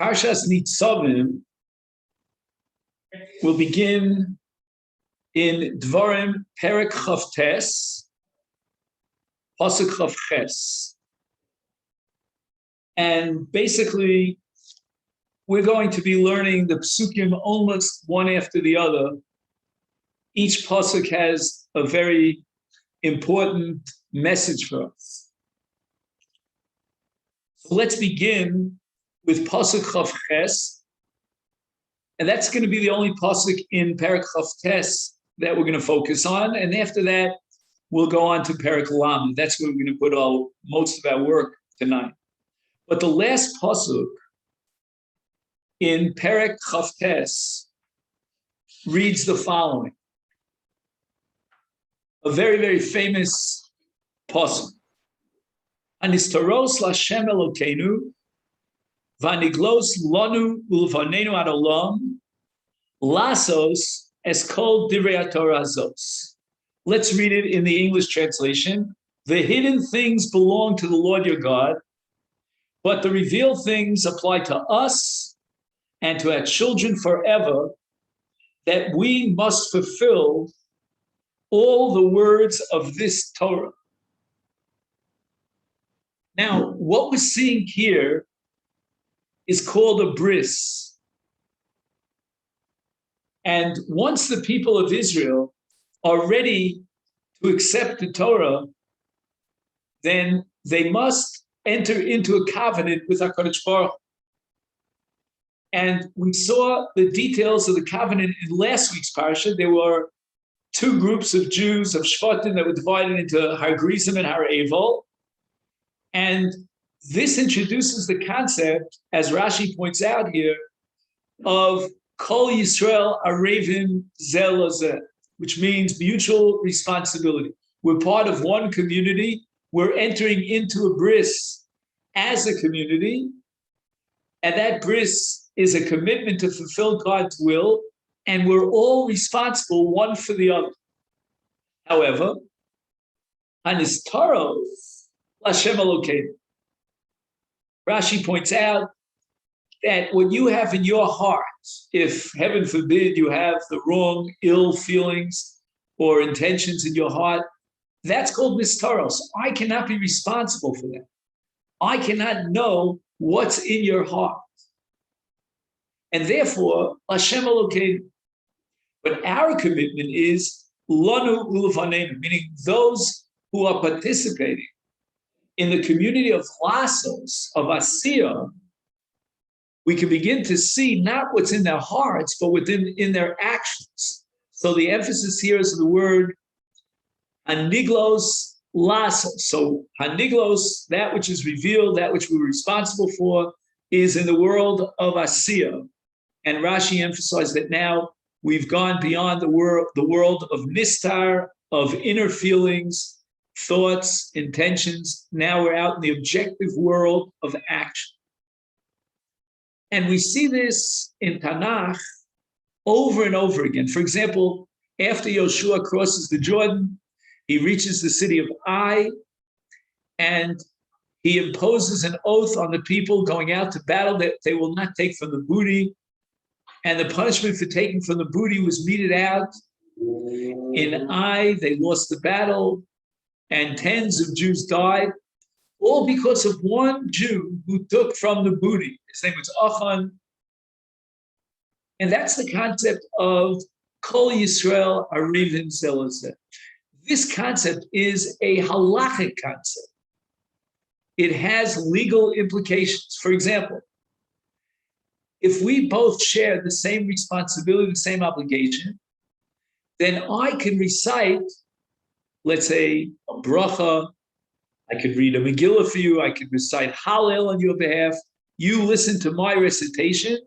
Parshas Nitzavim will begin in Dvarim Perek Chavtes, Pasuk Chavches. And basically, we're going to be learning the psukim almost one after the other. Each pasuk has a very important message for us. So let's begin with pasuk Chavches, and that's going to be the only pasuk in Perek Chavtes that we're going to focus on. And after that, we'll go on to Perek Lamed. That's where we're going to put most of our work tonight. But the last pasuk in Perek Chavtes reads the following. A very, very famous pasuk. Anistaros Lashem Elokeinu, Vaniglos Lanu Ulvanenu Ad Olam, Lasos Es Kol Divrei Torah Zos. Let's read it in the English translation. The hidden things belong to the Lord your God, but the revealed things apply to us and to our children forever, that we must fulfill all the words of this Torah. Now, what we're seeing here is called a bris. And once the people of Israel are ready to accept the Torah, then they must enter into a covenant with HaKadosh Baruch Hu. And we saw the details of the covenant in last week's parsha. There were two groups of Jews, of Shvatim, that were divided into HaGrizim and HaRav. And this introduces the concept, as Rashi points out here, of Kol Yisrael Arevim Zeh Lozeh, which means mutual responsibility. We're part of one community. We're entering into a bris as a community, and that bris is a commitment to fulfill God's will, and we're all responsible one for the other. However, Anistaros Lashem Elokeinu. Rashi points out that what you have in your heart, if heaven forbid you have the wrong, ill feelings or intentions in your heart, that's called nistaros. I cannot be responsible for that. I cannot know what's in your heart. And therefore, Lashem Elokeinu. But our commitment is lanu ulvanenu, meaning those who are participating in the community of lasos, of asiyah, we can begin to see not what's in their hearts, but in their actions. So the emphasis here is the word haniglos lasos. So haniglos, that which is revealed, that which we're responsible for, is in the world of asiyah. And Rashi emphasized that now we've gone beyond the world of nistar, of inner feelings, thoughts, intentions. Now we're out in the objective world of action. And we see this in Tanakh over and over again. For example, after Yoshua crosses the Jordan, he reaches the city of Ai, and he imposes an oath on the people going out to battle that they will not take from the booty. And the punishment for taking from the booty was meted out. In Ai, they lost the battle, and tens of Jews died, all because of one Jew who took from the booty. His name was Achan. And that's the concept of Kol Yisrael Arevim Zeh Lozeh. This concept is a halachic concept. It has legal implications. For example, if we both share the same responsibility, the same obligation, then I can recite, let's say, a bracha. I could read a Megillah for you. I could recite Hallel on your behalf. You listen to my recitation,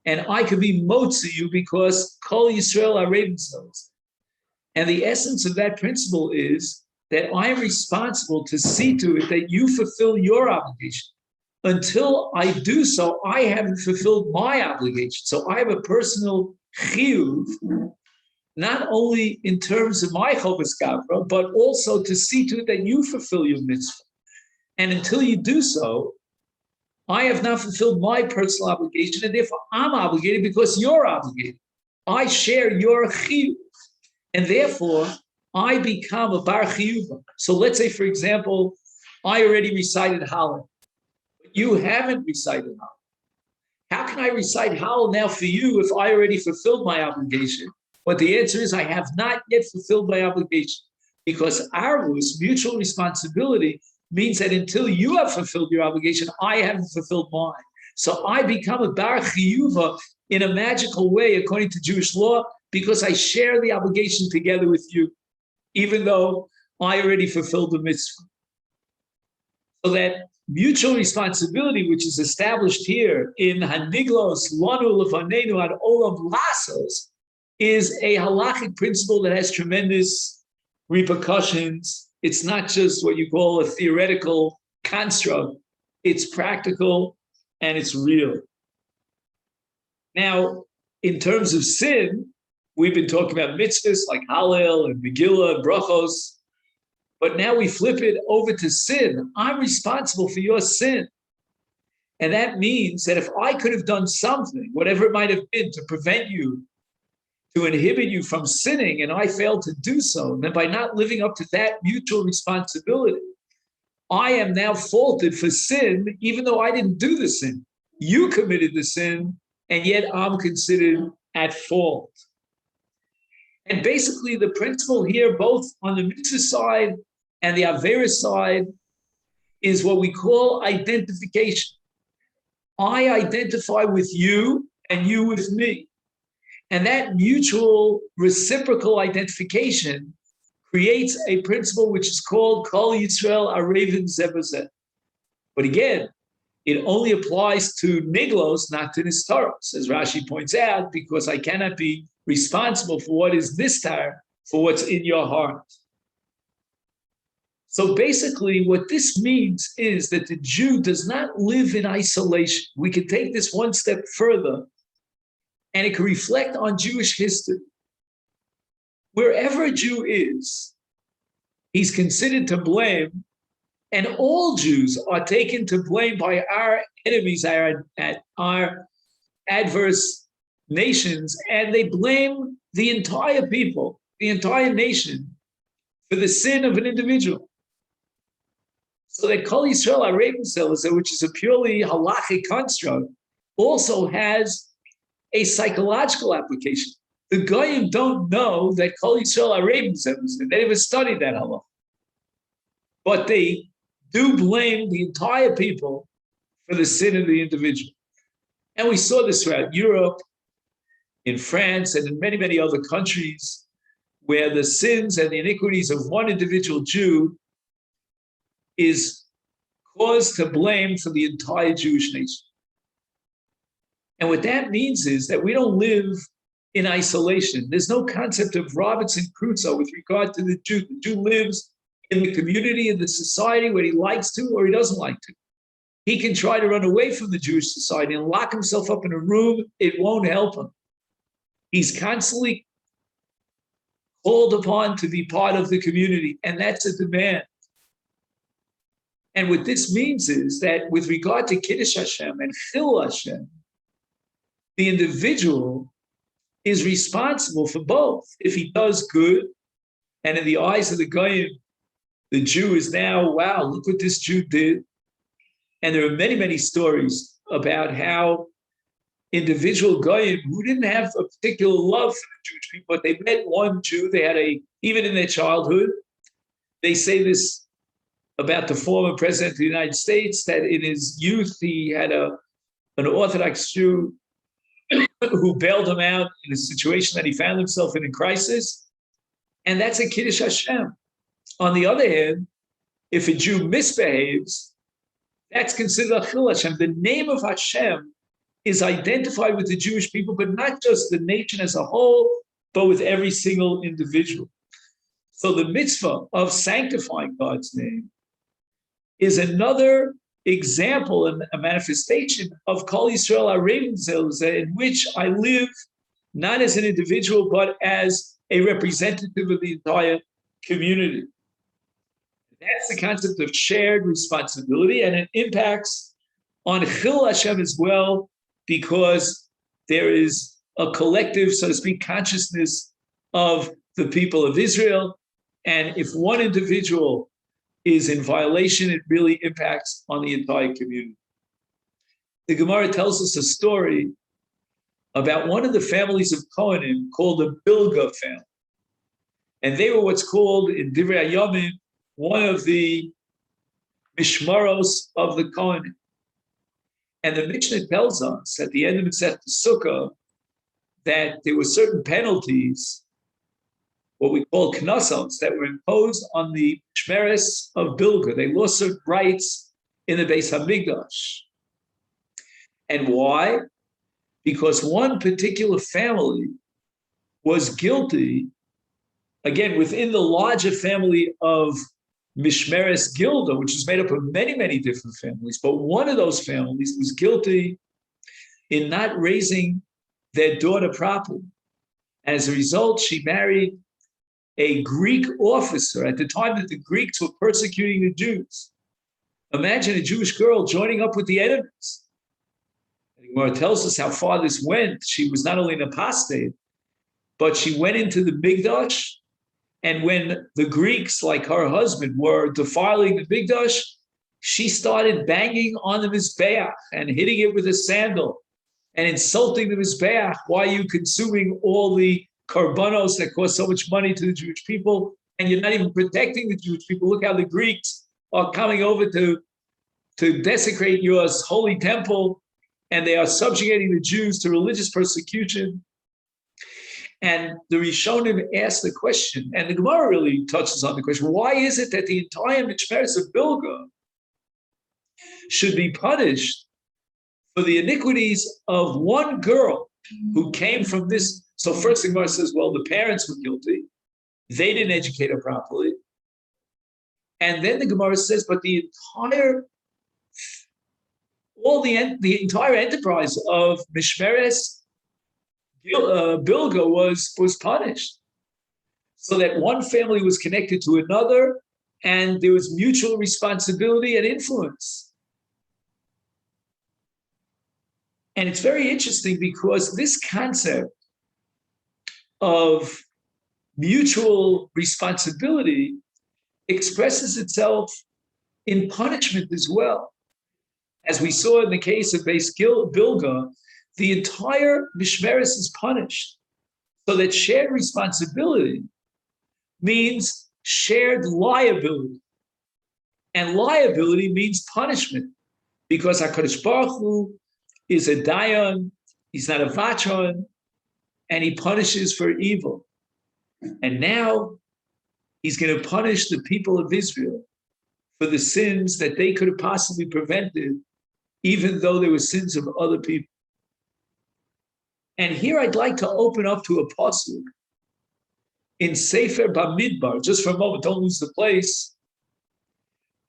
and I could be motzi you because Kol Yisrael Arevim Zeh Lozeh. And the essence of that principle is that I am responsible to see to it that you fulfill your obligation. Until I do so, I haven't fulfilled my obligation. So I have a personal chiyuv, not only in terms of my chovas gavra, but also to see to it that you fulfill your mitzvah. And until you do so, I have not fulfilled my personal obligation, and therefore I'm obligated because you're obligated. I share your chiyuv, and therefore I become a bar chiyuva. So let's say, for example, I already recited Hallel, but you haven't recited Hallel. How can I recite Hallel now for you if I already fulfilled my obligation? But the answer is I have not yet fulfilled my obligation, because arvus, mutual responsibility, means that until you have fulfilled your obligation, I haven't fulfilled mine. So I become a bar chiyuva in a magical way, according to Jewish law, because I share the obligation together with you, even though I already fulfilled the mitzvah. So that mutual responsibility, which is established here in Haniglos Lanu Lefanenu Ad Olam Lasos, is a halachic principle that has tremendous repercussions. It's not just what you call a theoretical construct. It's practical and it's real. Now, in terms of sin, we've been talking about mitzvahs like Hallel and Megillah and Brachos, but now we flip it over to sin. I'm responsible for your sin. And that means that if I could have done something, whatever it might have been, to prevent you, to inhibit you from sinning, and I failed to do so, then by not living up to that mutual responsibility, I am now faulted for sin, even though I didn't do the sin. You committed the sin, and yet I'm considered at fault. And basically the principle here, both on the mitzvah side and the Avera side, is what we call identification. I identify with you and you with me. And that mutual reciprocal identification creates a principle which is called Kol Yisrael Arevin Zeh B'Zeh. But again, it only applies to niglos, not to nistaros, as Rashi points out, because I cannot be responsible for what is nistar, for what's in your heart. So basically, what this means is that the Jew does not live in isolation. We can take this one step further, and it can reflect on Jewish history. Wherever a Jew is, he's considered to blame, and all Jews are taken to blame by our enemies, our adverse nations, and they blame the entire people, the entire nation, for the sin of an individual. So that Kol Yisrael Arevin Zeh B'Zeh, which is a purely halachic construct, also has a psychological application. The Goyim don't know that Kol Yisrael Arevin Zeh B'Zeh. They never studied that halacha. But they do blame the entire people for the sin of the individual. And we saw this throughout Europe, in France, and in many, many other countries, where the sins and the iniquities of one individual Jew is cause to blame for the entire Jewish nation. And what that means is that we don't live in isolation. There's no concept of Robinson Crusoe with regard to the Jew. The Jew lives in the community, in the society, whether he likes to or he doesn't like to. He can try to run away from the Jewish society and lock himself up in a room. It won't help him. He's constantly called upon to be part of the community, and that's a demand. And what this means is that with regard to Kiddush Hashem and Chil Hashem, the individual is responsible for both. If he does good, and in the eyes of the Goyim, the Jew is now, wow, look what this Jew did. And there are many, many stories about how individual Goyim who didn't have a particular love for the Jewish people, but they met one Jew, they had even in their childhood, they say this about the former president of the United States, that in his youth, he had an Orthodox Jew who bailed him out in a situation that he found himself in crisis. And that's a Kiddush Hashem. On the other hand, if a Jew misbehaves, that's considered a Chil Hashem. The name of Hashem is identified with the Jewish people, but not just the nation as a whole, but with every single individual. So the mitzvah of sanctifying God's name is another example and a manifestation of Kol Yisrael Arevin Zeh B'Zeh, in which I live not as an individual, but as a representative of the entire community. That's the concept of shared responsibility, and it impacts on Chil Hashem as well, because there is a collective, so to speak, consciousness of the people of Israel. And if one individual is in violation, it really impacts on the entire community. The Gemara tells us a story about one of the families of Kohanim called the Bilga family. And they were what's called in Divrei Hayomim, one of the Mishmaros of the Kohanim. And the Mishnah tells us at the end of Masechet Sukkah that there were certain penalties, what we call knossos, that were imposed on the Shmeres of Bilga. They lost certain rights in the Beis Hamikdash. And why? Because one particular family was guilty, again, within the larger family of Mishmeres Gilda, which is made up of many, many different families, but one of those families was guilty in not raising their daughter properly. As a result, she married a Greek officer at the time that the Greeks were persecuting the Jews. Imagine a Jewish girl joining up with the enemies. The Gemara tells us how far this went. She was not only an apostate, but she went into the Mikdash. And when the Greeks, like her husband, were defiling the Mikdash, she started banging on the Mizbeach and hitting it with a sandal and insulting the Mizbeach. Why are you consuming all the karbanos that cost so much money to the Jewish people? And you're not even protecting the Jewish people. Look how the Greeks are coming over to desecrate your holy temple, and they are subjugating the Jews to religious persecution. And the Rishonim asked the question, and the Gemara really touches on the question, why is it that the entire Mishmeres of Bilga should be punished for the iniquities of one girl who came from this? So first the Gemara says, well, the parents were guilty. They didn't educate her properly. And then the Gemara says, but the entire enterprise of Mishmeres Bilga was punished, so that one family was connected to another, and there was mutual responsibility and influence. And it's very interesting because this concept of mutual responsibility expresses itself in punishment as well. As we saw in the case of Beis Bilga, the entire Mishmeres is punished. So that shared responsibility means shared liability. And liability means punishment, because HaKadosh Baruch Hu is a dayan, he's not a vachon, and he punishes for evil. And now he's going to punish the people of Israel for the sins that they could have possibly prevented, even though there were sins of other people. And here I'd like to open up to a pasuk in Sefer Bamidbar, just for a moment, don't lose the place.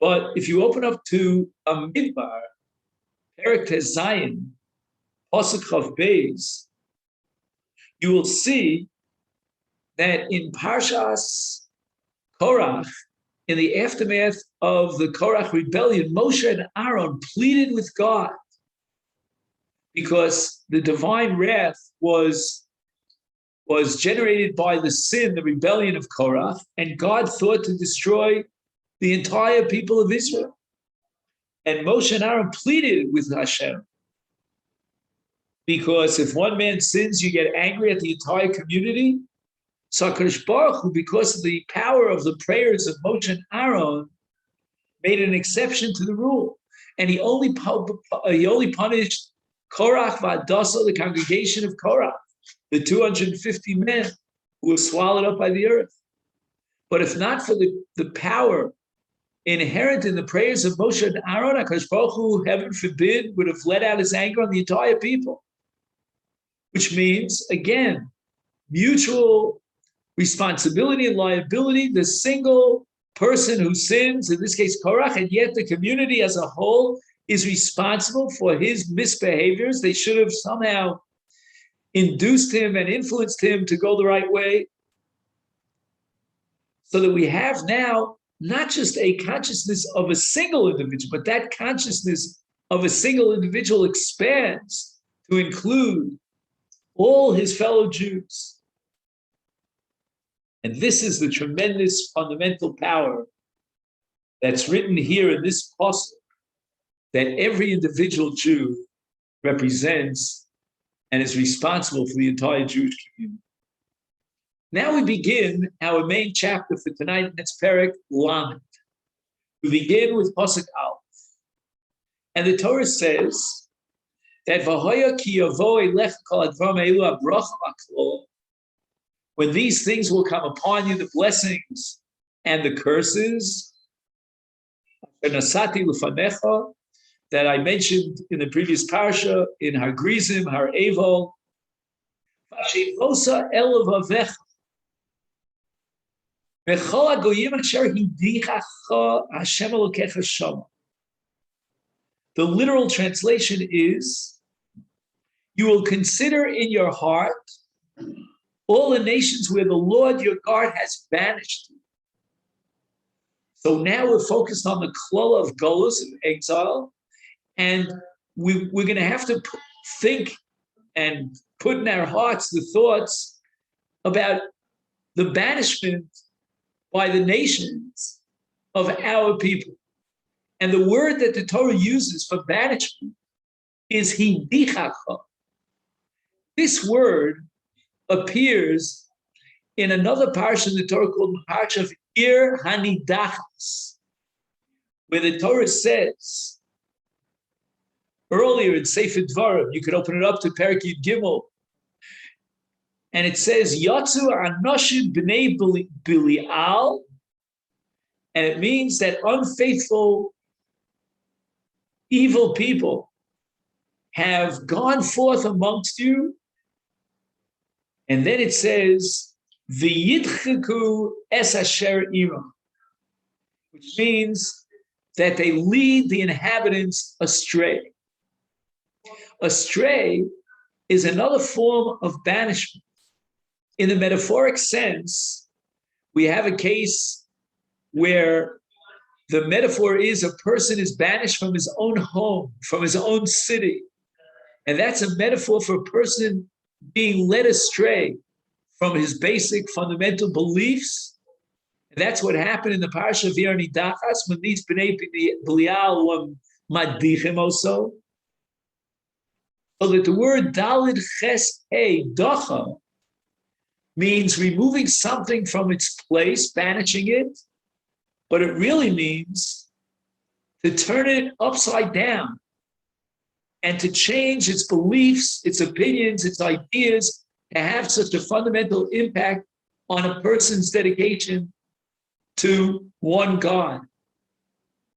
But if you open up to Bamidbar, Perek Tes Zayin, pasuk Chav Beis, you will see that in Parshas Korach, in the aftermath of the Korach rebellion, Moshe and Aaron pleaded with God, because the divine wrath was generated by the sin, the rebellion of Korach, and God thought to destroy the entire people of Israel. And Moshe and Aaron pleaded with Hashem, because if one man sins, you get angry at the entire community. So HaKadosh Baruch Hu, because of the power of the prayers of Moshe and Aaron, made an exception to the rule. And he only punished Korach v'Hadassah, the congregation of Korach, the 250 men who were swallowed up by the earth. But if not for the power inherent in the prayers of Moshe and Aaron, HaKadosh Baruch Hu, heaven forbid, would have let out his anger on the entire people. Which means, again, mutual responsibility and liability. The single person who sins, in this case Korach, and yet the community as a whole is responsible for his misbehaviors. They should have somehow induced him and influenced him to go the right way. So that we have now not just a consciousness of a single individual, but that consciousness of a single individual expands to include all his fellow Jews. And this is the tremendous fundamental power that's written here in this pasuk, that every individual Jew represents and is responsible for the entire Jewish community. Now we begin our main chapter for tonight, and it's Perek Lamed. We begin with pasuk Aleph. And the Torah says that when these things will come upon you, the blessings and the curses that I mentioned in the previous parsha, in HaGrizim, HaRav, the literal translation is, you will consider in your heart all the nations where the Lord your God has banished you. So now we're focused on the klala of golus, of exile, and we're going to have to think and put in our hearts the thoughts about the banishment by the nations of our people. And the word that the Torah uses for banishment is hidichacha. This word appears in another parsha in the Torah called the Parsha of Ir Hanidachas, where the Torah says, earlier in Sefer Dvarim, you could open it up to Perek Yud Gimel, and it says, Yatzu Anoshim B'nei Bilial, and it means that unfaithful, evil people have gone forth amongst you. And then it says, V'yidcheku es asher imam, which means that they lead the inhabitants astray. Astray is another form of banishment. In the metaphoric sense, we have a case where the metaphor is a person is banished from his own home, from his own city. And that's a metaphor for a person being led astray from his basic fundamental beliefs. And that's what happened in the Parsha of Ir Hanidachas when these B'nai Belial were Madichim also. So that the word Dalid Ches Hey Docha means removing something from its place, banishing it, but it really means to turn it upside down and to change its beliefs, its opinions, its ideas, to have such a fundamental impact on a person's dedication to one God.